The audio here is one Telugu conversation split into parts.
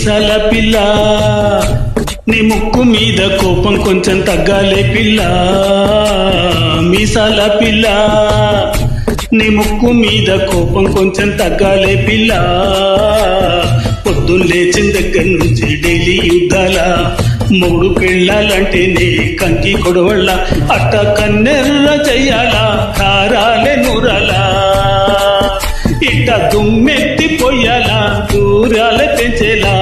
మీసాల పిల్ల నీ ముక్కు మీద కోపం కొంచెం తగ్గాలే పిల్ల. మీసాల పిల్ల నీ ముక్కు మీద కోపం కొంచెం తగ్గాలే పిల్ల. పొద్దున్న లేచిన దగ్గర నుంచి డైలీ యుద్ధాల మూడు పెళ్ళాలంటేనే కంకి కొడవళ్ళ అట్ట కన్నెర్ర చెయ్యాలా కారాలే నూరాలా ఇట్ట దుమ్మెత్తి పొయ్యాలా దూరాలే పెంచేలా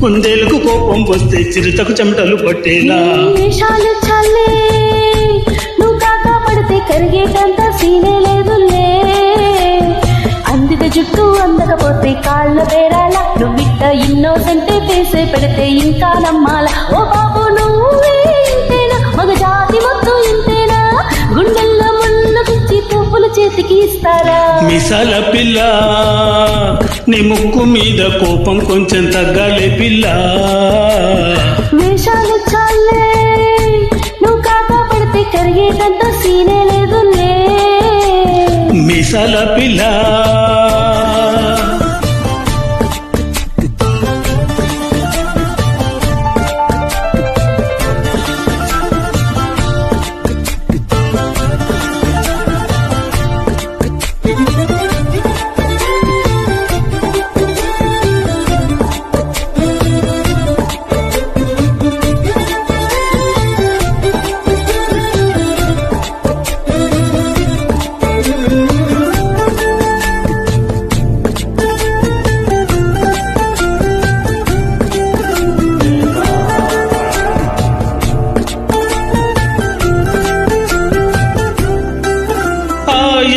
కుందేలకు కోపం వస్తే చిరుతకు చెమటలు పట్టేలా. వేషాలు చల్లే నువ్వు కాకా పడితే కరిగేటంత సీనే లేదులే. అందిన జుట్టు అందకపోతే కాళ్ళ బేరాల నువ్విట్ట ఇన్నోసెంటే ఫేసే పెడితే ఇంకా నమ్మాల. ఓ బాబు నువ్వే ఇంతేనా మగ జాతి మొత్తం ఇంతేనా గుండెల్లో ముళ్ళు గుచ్చి పువ్వులు చేతికి ఇస్తారా. మీసాల పిల్ల నీ ముక్కు మీద కోపం కొంచెం తగ్గాలే పిల్ల. వేషాలు చాలే నువ్వు కాకా పడితే కరిగేటంత సీనే లేదులే. మీసాల పిల్ల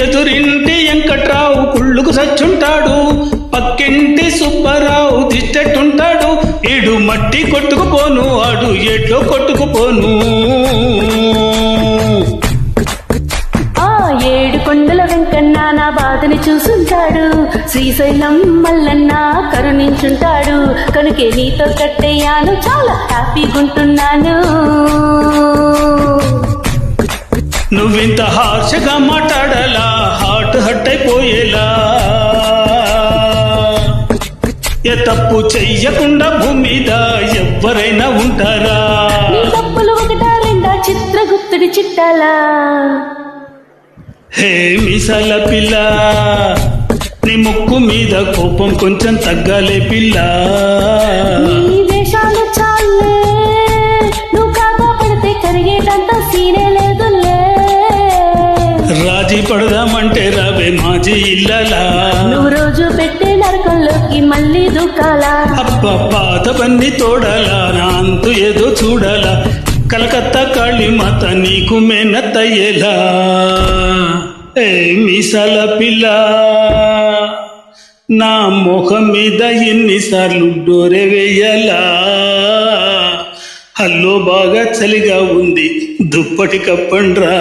ఎదురింటి వెంకట్రావు కుళ్ళుకు సచ్చుంటాడు, పక్కింటి సుబ్బారావు దిష్టెట్టుంటాడు. ఈడు మట్టి కొట్టుకుపోను ఆడు ఎట్లో కొట్టుకుపోను. ఆ ఏడు కొండల వెంకన్న నా బాధని చూసుంటాడు, శ్రీశైలం మల్లన్న కరుణించుంటాడు. కనుకే నీతో కట్టేయాను చాలా హ్యాపీగుంటున్నాను. నువ్వింత హార్షగా మాట్లాడాలా హార్ట్ హట్ అయిపోయేలా. ఏ తప్పు చెయ్యకుండా భూమి మీద ఎవ్వరైనా ఉంటారా. నీ తప్పులు ఒకటా రెండా చిత్రగుప్తుడి చిట్టాలా. హే మీసాల పిల్ల నీ ముక్కు మీద కోపం కొంచెం తగ్గాలే పిల్ల. నీ వేషాలు చాలే నువ్వు కాకా పడితే కరిగేటంత సీనే లేదులే. రాజీ పడదామంటే రావే మాజీ ఇల్లలా. నువ్వు రోజు పెట్టే నరకంలోకి మళ్ళీ దూకాలా. అబ్బ పాతవన్నీ తోడాలా నా అంతు ఏదో చూడాలా. కలకత్తా కాళీ మాత నీకు మేనత్తయ్యేలా. ఏ మీసాల పిల్ల నా ముఖం మీద ఎన్నిసార్లు డోరే వేయాలా. హల్లో బాగా చలిగా ఉంది దుప్పటి కప్పండ్రా.